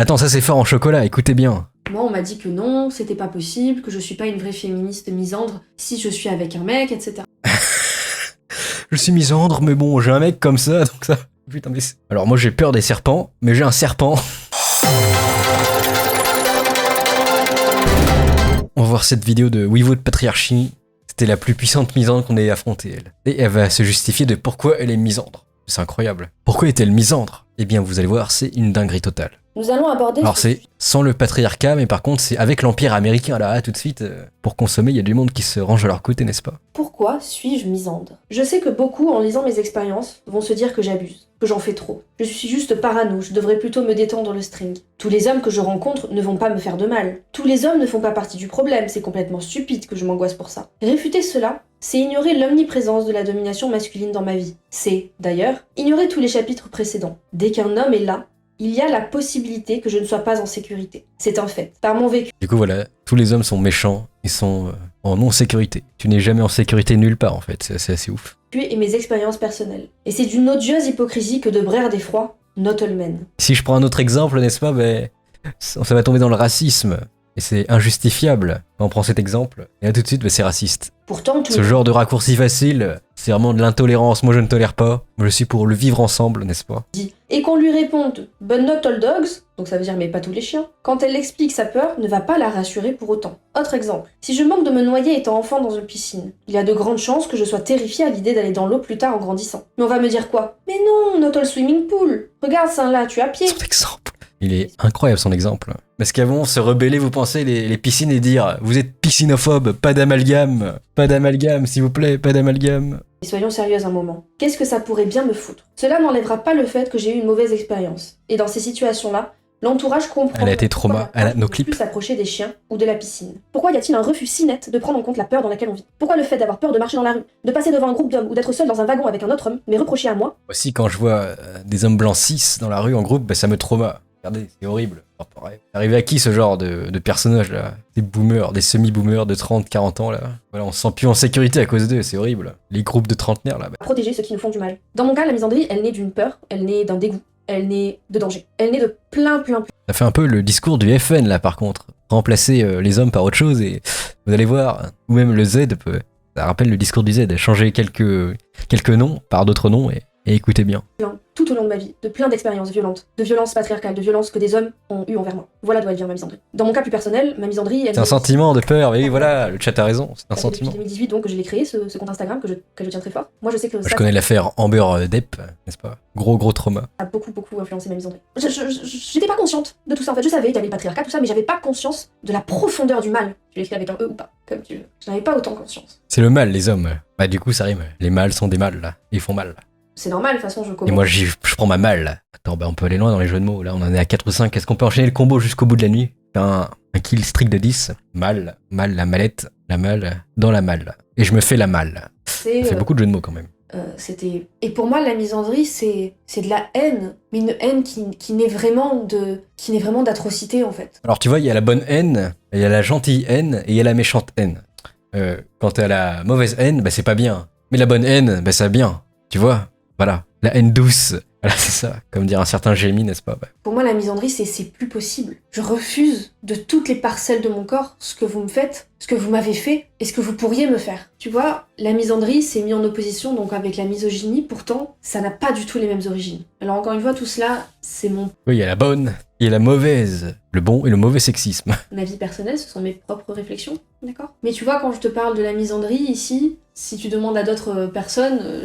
Attends, ça c'est fort en chocolat, écoutez bien. Moi, on m'a dit que non, c'était pas possible, que je suis pas une vraie féministe misandre si je suis avec un mec, etc. Je suis misandre, mais bon, j'ai un mec comme ça, donc ça... Putain, mais... Alors moi j'ai peur des serpents, mais j'ai un serpent. On va voir cette vidéo de Wivo de Patriarchie. C'était la plus puissante misandre qu'on ait affrontée, elle. Et elle va se justifier de pourquoi elle est misandre. C'est incroyable. Pourquoi est-elle misandre? Eh bien, vous allez voir, c'est une dinguerie totale. Nous allons aborder... Alors c'est sans le patriarcat, mais par contre c'est avec l'Empire américain. Là, tout de suite, pour consommer, il y a du monde qui se range à leur côté, n'est-ce pas? Pourquoi suis-je misandre? Je sais que beaucoup, en lisant mes expériences, vont se dire que j'abuse, que j'en fais trop. Je suis juste parano, je devrais plutôt me détendre le string. Tous les hommes que je rencontre ne vont pas me faire de mal. Tous les hommes ne font pas partie du problème, c'est complètement stupide que je m'angoisse pour ça. Réfuter cela, c'est ignorer l'omniprésence de la domination masculine dans ma vie. C'est, d'ailleurs, ignorer tous les chapitres précédents. Dès qu'un homme est là, il y a la possibilité que je ne sois pas en sécurité. C'est un fait. Par mon vécu... Du coup voilà, tous les hommes sont méchants, ils sont en non-sécurité. Tu n'es jamais en sécurité nulle part en fait, c'est assez ouf. Et mes expériences personnelles. Et c'est d'une odieuse hypocrisie que de braire d'effroi, not all men. Si je prends un autre exemple, n'est-ce pas, ben, ça va tomber dans le racisme. Et c'est injustifiable. On prend cet exemple, et là tout de suite, ben, c'est raciste. Pourtant, Ce genre de raccourci facile, c'est vraiment de l'intolérance. Moi je ne tolère pas, je suis pour le vivre ensemble, n'est-ce pas? Et qu'on lui réponde « but not all dogs », donc ça veut dire « mais pas tous les chiens », quand elle explique sa peur, ne va pas la rassurer pour autant. Autre exemple, si je manque de me noyer étant enfant dans une piscine, il y a de grandes chances que je sois terrifiée à l'idée d'aller dans l'eau plus tard en grandissant. Mais on va me dire quoi? Mais non, not all swimming pool. Regarde ça là, tu es à pied. Son exemple. Il est incroyable son exemple. Parce qu'avant, se rebeller, vous pensez, les piscines et dire « vous êtes piscinophobe, pas d'amalgame, s'il vous plaît, pas d'amalgame ». Et soyons sérieux un moment. Qu'est-ce que ça pourrait bien me foutre? Cela n'enlèvera pas le fait que j'ai eu une mauvaise expérience. Et dans ces situations-là, l'entourage comprend... Elle a été trauma, elle a nos clips. Plus s'approcher des chiens ou de la piscine. Pourquoi y a-t-il un refus si net de prendre en compte la peur dans laquelle on vit? Pourquoi le fait d'avoir peur de marcher dans la rue, de passer devant un groupe d'hommes ou d'être seul dans un wagon avec un autre homme m'est reproché à moi? Aussi, quand je vois des hommes blancs cis dans la rue en groupe, bah, ça me trauma. Regardez, c'est horrible. C'est arrivé à qui ce genre de personnages là? Des boomers, des semi-boomers de 30, 40 ans là. Voilà, on se sent plus en sécurité à cause d'eux, c'est horrible. Les groupes de trentenaires là. Protéger ceux qui nous font du mal. Dans mon cas, la misandrie, elle naît d'une peur, elle naît d'un dégoût, elle naît de danger. Elle naît de plein. Ça fait un peu le discours du FN là par contre. Remplacer les hommes par autre chose et vous allez voir, ou même le Z peut. Ça rappelle le discours du Z, changer quelques noms par d'autres noms et écoutez bien. Tout au long de ma vie, de plein d'expériences violentes, de violences patriarcales, de violences que des hommes ont eues envers moi. Voilà d'où elle vient ma misandrie. Dans mon cas plus personnel, ma misandrie... C'est un sentiment de peur, mais oui voilà, le chat a raison, c'est un sentiment. Depuis 2018 donc que je l'ai créé, ce compte Instagram que je tiens très fort. Moi je sais que je connais l'affaire Amber Depp, n'est-ce pas? Gros trauma. Ça a beaucoup influencé ma misandrie. J'étais pas consciente de tout ça en fait, je savais qu'il y avait le patriarcat, tout ça, mais j'avais pas conscience de la profondeur du mal. Tu l'écris avec un E ou pas, comme tu veux. Je n'avais pas autant conscience. C'est le mal les hommes. Bah du coup ça rime. Les mâles sont des mâles là, ils font mal. C'est normal, de toute façon, je commence. Et moi, je prends ma malle, là. Attends, bah, on peut aller loin dans les jeux de mots. Là, on en est à 4 ou 5. Est-ce qu'on peut enchaîner le combo jusqu'au bout de la nuit? Un kill strict de 10. Mal, la mallette, la malle, dans la malle. Et je me fais la malle. Ça fait beaucoup de jeux de mots, quand même. Et pour moi, la misandrie, c'est de la haine. Mais une haine qui naît vraiment d'atrocité, en fait. Alors, tu vois, il y a la bonne haine, il y a la gentille haine, et il y a la méchante haine. Quand t'as la mauvaise haine, bah, c'est pas bien. Mais la bonne haine, bah, c'est bien. Tu vois? Voilà, la haine douce. Voilà, c'est ça, comme dire un certain Jérémy, n'est-ce pas? Pour moi, la misandrie, c'est plus possible. Je refuse de toutes les parcelles de mon corps ce que vous me faites, ce que vous m'avez fait, et ce que vous pourriez me faire. Tu vois, la misandrie s'est mis en opposition donc avec la misogynie, pourtant, ça n'a pas du tout les mêmes origines. Alors encore une fois, tout cela, c'est mon... Oui, il y a la bonne, il y a la mauvaise, le bon et le mauvais sexisme. Ma vie personnelle, ce sont mes propres réflexions, d'accord? Mais tu vois, quand je te parle de la misandrie ici, si tu demandes à d'autres personnes...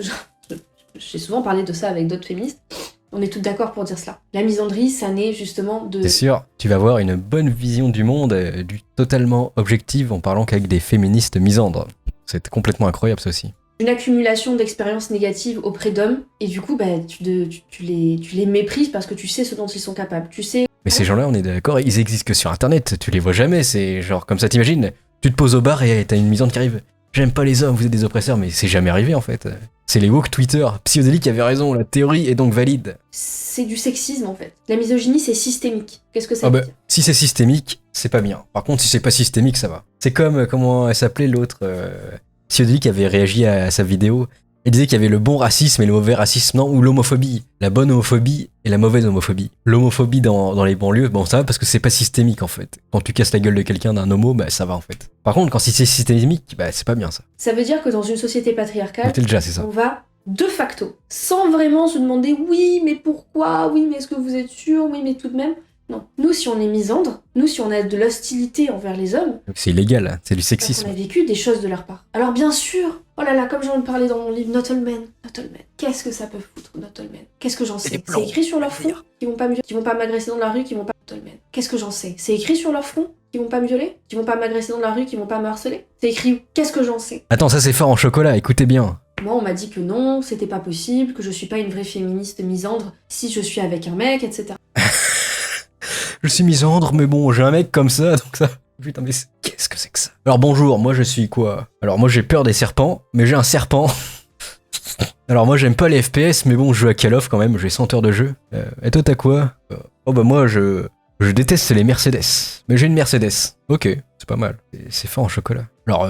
J'ai souvent parlé de ça avec d'autres féministes, on est toutes d'accord pour dire cela. La misandrie, ça naît justement de... C'est sûr, tu vas avoir une bonne vision du monde, du totalement objective en parlant qu'avec des féministes misandres. C'est complètement incroyable ça aussi. Une accumulation d'expériences négatives auprès d'hommes, et du coup, bah, tu les méprises parce que tu sais ce dont ils sont capables. Tu sais... Mais ces gens-là, on est d'accord, ils existent que sur internet, tu les vois jamais, c'est genre comme ça, t'imagines, tu te poses au bar et t'as une misandre qui arrive. J'aime pas les hommes, vous êtes des oppresseurs, mais c'est jamais arrivé en fait. C'est les woke Twitter. Psyodélique avait raison, la théorie est donc valide. C'est du sexisme en fait. La misogynie c'est systémique. Qu'est-ce que ça veut dire? Si c'est systémique, c'est pas bien. Par contre, si c'est pas systémique, ça va. C'est comme, comment elle s'appelait l'autre Psyodélique avait réagi à sa vidéo. Elle disait qu'il y avait le bon racisme et le mauvais racisme, non, ou l'homophobie. La bonne homophobie et la mauvaise homophobie. L'homophobie dans les banlieues, bon ça va parce que c'est pas systémique en fait. Quand tu casses la gueule de quelqu'un d'un homo, bah ça va en fait. Par contre, quand c'est systémique, bah c'est pas bien ça. Ça veut dire que dans une société patriarcale, C'était déjà, c'est ça. on va de facto, sans vraiment se demander oui mais pourquoi, oui mais est-ce que vous êtes sûr, oui mais tout de même. Non. Nous, si on est misandre, nous, si on a de l'hostilité envers les hommes, Donc c'est illégal, hein. C'est du on sexisme. a vécu des choses de leur part. Alors bien sûr, oh là là, comme j'en parlais dans mon livre Not All Men, qu'est-ce que ça peut foutre, Not All Men? Qu'est-ce que j'en sais? C'est écrit sur leur front qu'ils vont pas m'agresser dans la rue, qu'ils vont pas Not All Men. Qu'est-ce que j'en sais? C'est écrit sur leur front qu'ils vont pas me violer, qu'ils vont pas m'agresser dans la rue, qu'ils vont pas me harceler. C'est écrit où? Qu'est-ce que j'en sais? Attends, ça c'est fort en chocolat, écoutez bien. Moi, on m'a dit que non, c'était pas possible, que je suis pas une vraie féministe misandre si je suis avec un mec, etc. Je suis misandre, mais bon, j'ai un mec comme ça, donc ça... Putain, mais qu'est-ce que c'est que ça? Alors bonjour, moi je suis quoi? Alors moi j'ai peur des serpents, mais j'ai un serpent. Alors moi j'aime pas les FPS, mais bon, je joue à Call of quand même, j'ai 100 heures de jeu. Et toi t'as quoi? Oh bah moi je déteste les Mercedes, mais j'ai une Mercedes. Ok, c'est pas mal. C'est fort en chocolat. Alors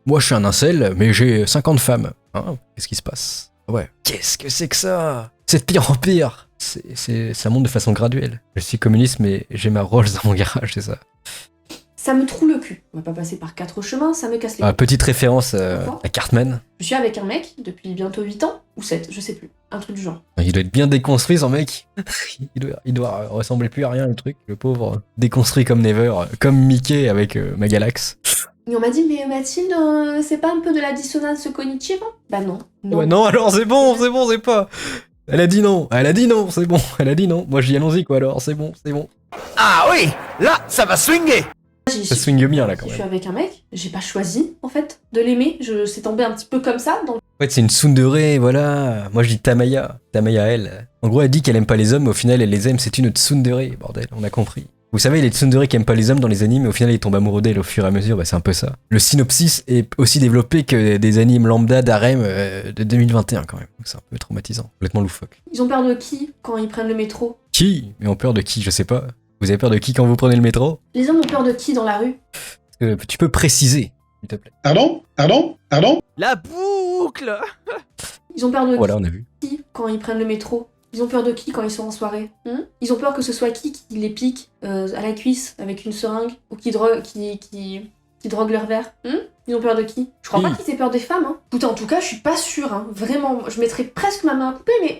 moi je suis un incel, mais j'ai 50 femmes. Hein? Qu'est-ce qui se passe? Ouais. Qu'est-ce que c'est que ça? C'est de pire en pire. Ça monte de façon graduelle. Je suis communiste, mais j'ai ma Rolls dans mon garage, c'est ça. Ça me troue le cul. On va pas passer par 4 chemins, ça me casse les couilles. Petite référence à Cartman. Je suis avec un mec depuis bientôt 8 ans, ou 7, je sais plus. Un truc du genre. Il doit être bien déconstruit, son mec. il doit ressembler plus à rien, le truc. Le pauvre. Déconstruit comme Never. Comme Mickey avec Megalax. Et on m'a dit, mais Mathilde, c'est pas un peu de la dissonance cognitive? Bah non. Ouais, non, alors c'est bon, c'est pas... Elle a dit non, c'est bon, elle a dit non. Moi je dis allons-y quoi alors, c'est bon. Ah oui, là, ça va swinguer. Ça swingue bien là quand Je même. suis avec un mec, j'ai pas choisi en fait de l'aimer, c'est tombé un petit peu comme ça. En fait c'est une tsundere, voilà. Moi je dis Tamaya elle. En gros elle dit qu'elle aime pas les hommes, mais au final elle les aime, c'est une tsundere, bordel, on a compris. Vous savez, les tsundere qui aiment pas les hommes dans les animes, mais au final ils tombent amoureux d'elles au fur et à mesure, bah c'est un peu ça. Le synopsis est aussi développé que des animes lambda d'harem de 2021 quand même. Donc c'est un peu traumatisant, complètement loufoque. Ils ont peur de qui quand ils prennent le métro? Qui? Mais ont peur de qui? Je sais pas. Vous avez peur de qui quand vous prenez le métro? Les hommes ont peur de qui dans la rue? Tu peux préciser, s'il te plaît. Pardon? La boucle. Ils ont peur de Voilà, on a vu. qui quand ils prennent le métro? Ils ont peur de qui quand ils sont en soirée? Ils ont peur que ce soit qui les pique à la cuisse avec une seringue ou qui drogue leur verre? Ils ont peur de qui? Je crois pas qu'ils aient peur des femmes. Écoutez, en tout cas, je suis pas sûre. Vraiment, je mettrais presque ma main à couper, mais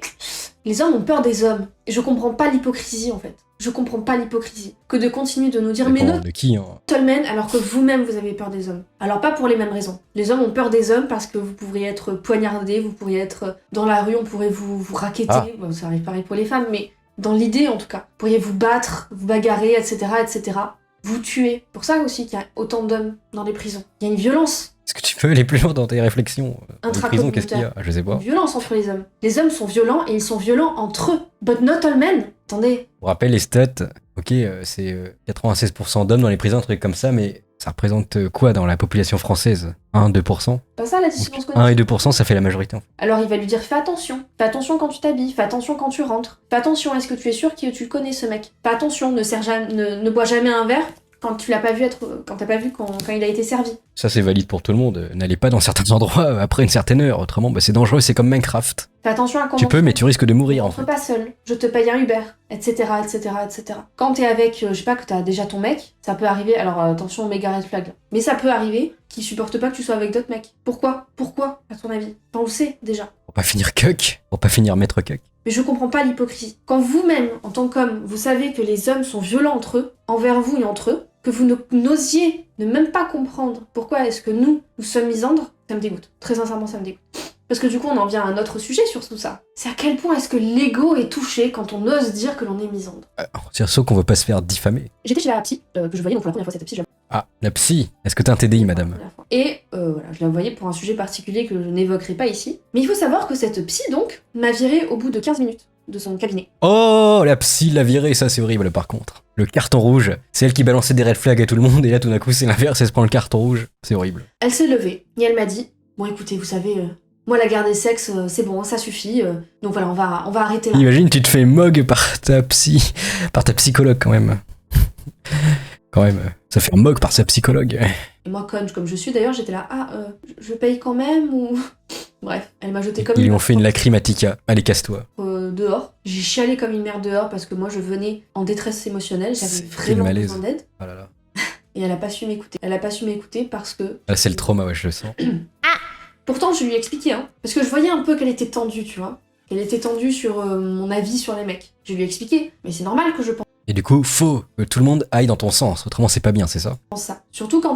les hommes ont peur des hommes. Et je comprends pas l'hypocrisie en fait. Je comprends pas l'hypocrisie. Que de continuer de nous dire mais non, de qui hein? Tolmen, alors que vous-même vous avez peur des hommes. Alors pas pour les mêmes raisons. Les hommes ont peur des hommes parce que vous pourriez être poignardé, vous pourriez être dans la rue, on pourrait vous racketter. Bon, ça arrive pareil pour les femmes, mais dans l'idée en tout cas. Vous pourriez vous battre, vous bagarrer, etc., etc. Vous tuer. Pour ça aussi qu'il y a autant d'hommes dans les prisons. Il y a une violence. Est-ce que tu peux aller plus loin dans tes réflexions? Dans les prisons, qu'est-ce qu'il y a? Je sais pas. Une violence entre les hommes. Les hommes sont violents et ils sont violents entre eux. But not all men. Attendez. On rappelle les stats. Ok, c'est 96% d'hommes dans les prisons, un truc comme ça, mais ça représente quoi dans la population française? 1-2%? Pas ça la dissonance cognitive. 1 et 2%, ça fait la majorité. En fait. Alors il va lui dire fais attention quand tu t'habilles, fais attention quand tu rentres, fais attention, est-ce que tu es sûr que tu connais ce mec? Fais attention, ne bois jamais un verre quand tu l'as pas vu quand t'as pas vu quand il a été servi. Ça c'est valide pour tout le monde. N'allez pas dans certains endroits après une certaine heure, autrement bah, c'est dangereux, c'est comme Minecraft. Fais attention à comment tu peux, mais tu risques de mourir en rentre fait. Pas seul, je te paye un Uber, etc., etc., etc. Quand t'es avec, je sais pas, que t'as déjà ton mec, ça peut arriver, alors attention méga red flag, mais ça peut arriver qu'il supporte pas que tu sois avec d'autres mecs. Pourquoi, à ton avis? Enfin, on le sait déjà. Pour pas finir cuck, pour pas finir maître cuck. Mais je comprends pas l'hypocrisie. Quand vous-même, en tant qu'homme, vous savez que les hommes sont violents entre eux, envers vous et entre eux, que vous n'osiez ne même pas comprendre pourquoi est-ce que nous sommes misandres, ça me dégoûte. Très sincèrement, ça me dégoûte. Parce que du coup, on en vient à un autre sujet sur tout ça. C'est à quel point est-ce que l'ego est touché quand on ose dire que l'on est misandre. C'est sûr qu'on veut pas se faire diffamer. J'étais chez la psy, que je voyais donc pour la première fois cette psy. Ah, la psy. Est-ce que t'as un TDI, madame? Et voilà, je la voyais pour un sujet particulier que je n'évoquerai pas ici. Mais il faut savoir que cette psy, donc, m'a viré au bout de 15 minutes de son cabinet. Oh, la psy l'a virée, ça c'est horrible par contre. Le carton rouge, c'est elle qui balançait des red flags à tout le monde, et là tout d'un coup c'est l'inverse, elle se prend le carton rouge. C'est horrible. Elle s'est levée, et elle m'a dit, bon écoutez, vous savez, moi la guerre des sexes, c'est bon, ça suffit, donc voilà, on va arrêter là. Imagine, tu te fais mog par ta psychologue quand même. Quand même, ça fait un moque par sa psychologue. Et moi, conne comme je suis, d'ailleurs, j'étais là, je paye quand même ou... Bref, elle m'a jeté comme Ils une lui ont fait une lacrymatica. Allez, casse-toi. Dehors. J'ai chialé comme une merde dehors parce que moi, je venais en détresse émotionnelle, j'avais Quel vraiment malaise. besoin d'aide. Oh là là. Et elle a pas su m'écouter. Elle a pas su m'écouter parce que... Ah, c'est le trauma, ouais, je le sens. Pourtant, je lui ai expliqué, hein. Parce que je voyais un peu qu'elle était tendue, tu vois. Elle était tendue sur mon avis sur les mecs. Je lui ai expliqué. Mais c'est normal que je pense Et du coup, faut que tout le monde aille dans ton sens. Autrement, c'est pas bien, c'est ça? ça. Surtout quand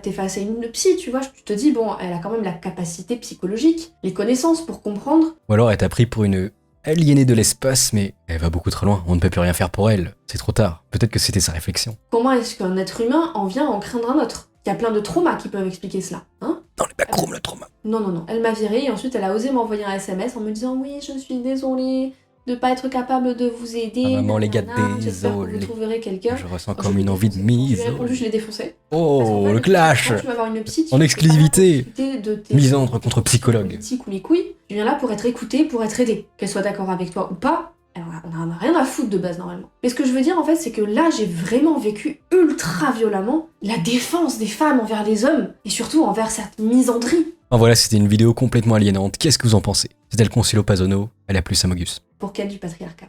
t'es face à une psy, tu vois. Tu te dis, bon, elle a quand même la capacité psychologique, les connaissances pour comprendre. Ou alors, elle t'a pris pour une aliénée de l'espace, mais elle va beaucoup trop loin. On ne peut plus rien faire pour elle. C'est trop tard. Peut-être que c'était sa réflexion. Comment est-ce qu'un être humain en vient à en craindre un autre? Il y a plein de traumas qui peuvent expliquer cela, hein. Dans les backrooms, le trauma. Non. Elle m'a virée et ensuite elle a osé m'envoyer un SMS en me disant oui, je suis désolée de pas être capable de vous aider. Ah, maman, les gars, j'espère que vous désolé. trouverez quelqu'un. Je ressens Quand comme je une l'ai envie de défoncé. Quand mise. je lui ai répondu, je l'ai défoncé. Oh, Parce qu'en fait, le clash. quand tu vas voir une psy, tu En peux exclusivité. pas discuter de tes Misandre contre psychologue. politiques ou les couilles. Tu viens là pour être écouté, pour être aidé. Qu'elle soit d'accord avec toi ou pas, alors, on n'a rien à foutre de base normalement. Mais ce que je veux dire en fait, c'est que là, j'ai vraiment vécu ultra violemment la défense des femmes envers les hommes et surtout envers cette misandrie. Enfin voilà, c'était une vidéo complètement aliénante. Qu'est-ce que vous en pensez? C'était le Consuelo Pazono. Elle a plus Samogus. Pour qu'elle du patriarcat.